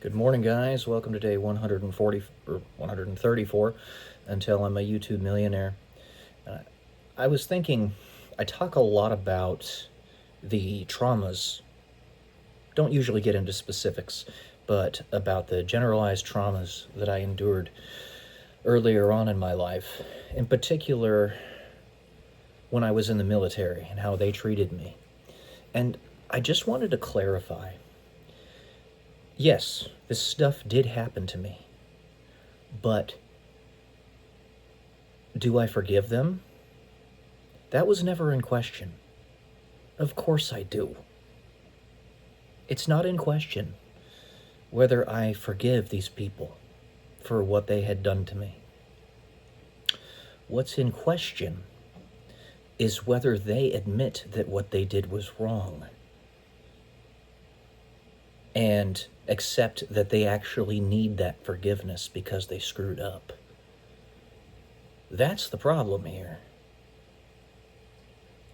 Good morning, guys. Welcome to day 140 or 134 until I'm a YouTube millionaire. I was thinking, I talk a lot about the traumas. Don't usually get into specifics, but about the generalized traumas that I endured earlier on in my life. In particular, when I was in the military and how they treated me. And I just wanted to clarify. Yes, this stuff did happen to me, but do I forgive them? That was never in question. Of course I do. It's not in question whether I forgive these people for what they had done to me. What's in question is whether they admit that what they did was wrong and accept that they actually need that forgiveness because they screwed up. That's the problem here.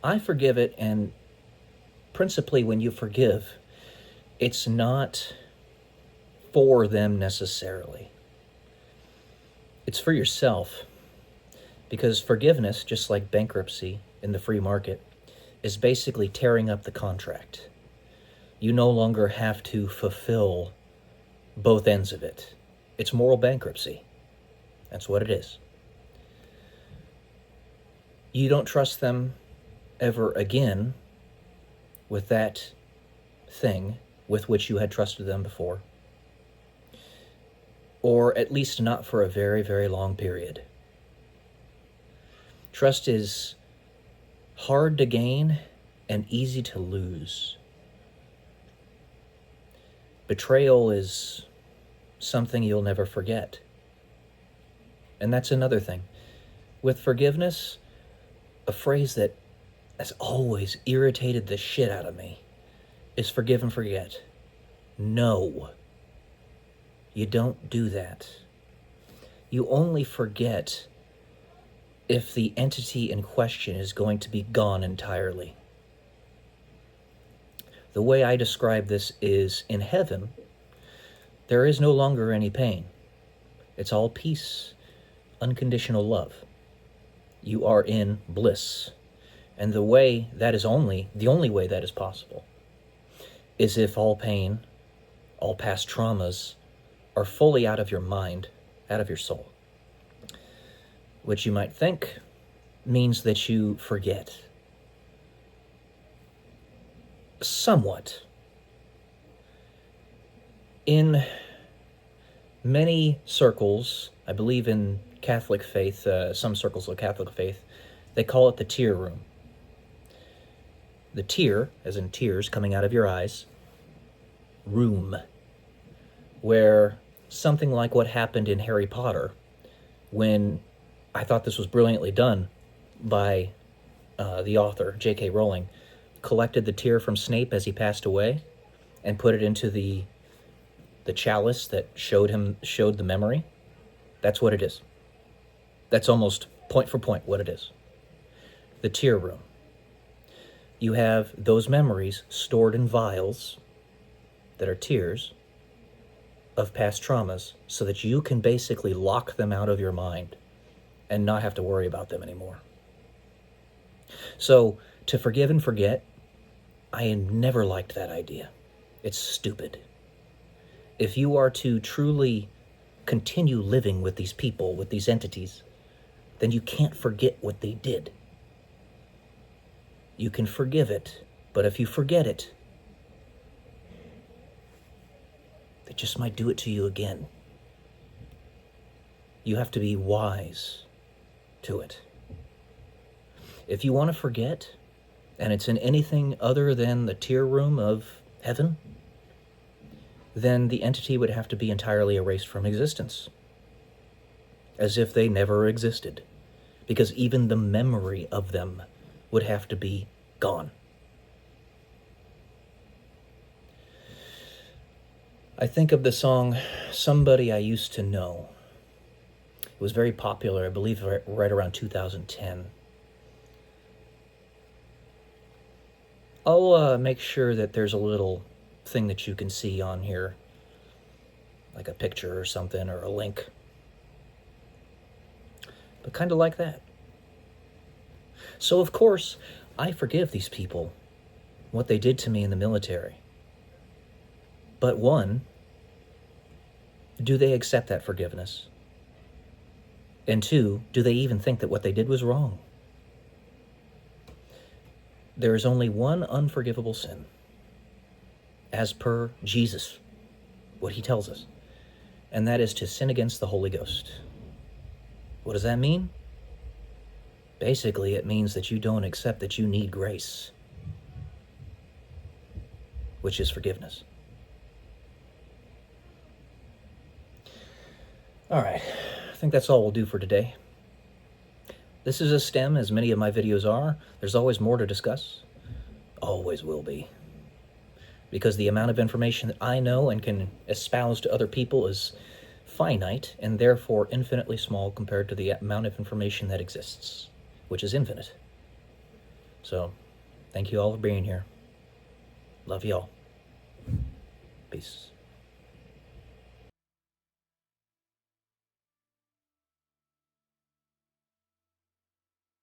I forgive it, and principally when you forgive, it's not for them necessarily. It's for yourself, because forgiveness, just like bankruptcy in the free market, is basically tearing up the contract. You no longer have to fulfill both ends of it. It's moral bankruptcy. That's what it is. You don't trust them ever again with that thing with which you had trusted them before, or at least not for a very, very long period. Trust is hard to gain and easy to lose. Betrayal is something you'll never forget. And that's another thing. With forgiveness, a phrase that has always irritated the shit out of me is forgive and forget. No. You don't do that. You only forget if the entity in question is going to be gone entirely. The way I describe this is, in heaven, there is no longer any pain. It's all peace, unconditional love. You are in bliss. And the only way that is possible is if all pain, all past traumas are fully out of your mind, out of your soul. Which you might think means that you forget. Somewhat. In many circles, I believe in Catholic faith, some circles of Catholic faith, they call it the tear room. The tear, as in tears coming out of your eyes, room, where something like what happened in Harry Potter, when I thought this was brilliantly done by the author, J.K. Rowling, collected the tear from Snape as he passed away and put it into the chalice that showed the memory. That's what it is. That's almost point for point what it is. The tear room. You have those memories stored in vials that are tears of past traumas so that you can basically lock them out of your mind and not have to worry about them anymore. So, to forgive and forget, I never liked that idea. It's stupid. If you are to truly continue living with these people, with these entities, then you can't forget what they did. You can forgive it, but if you forget it, they just might do it to you again. You have to be wise to it. If you want to forget, and it's in anything other than the tear room of heaven, then the entity would have to be entirely erased from existence, as if they never existed, because even the memory of them would have to be gone. I think of the song Somebody I Used to Know. It was very popular, I believe, right around 2010. I'll make sure that there's a little thing that you can see on here like a picture or something, or a link. But kind of like that. So, of course, I forgive these people what they did to me in the military. But one, do they accept that forgiveness? And two, do they even think that what they did was wrong? There is only one unforgivable sin, as per Jesus, what he tells us, and that is to sin against the Holy Ghost. What does that mean? Basically, it means that you don't accept that you need grace, which is forgiveness. All right, I think that's all we'll do for today. This is a STEM, as many of my videos are. There's always more to discuss. Always will be. Because the amount of information that I know and can espouse to other people is finite, and therefore infinitely small compared to the amount of information that exists, which is infinite. So, thank you all for being here. Love you all. Peace.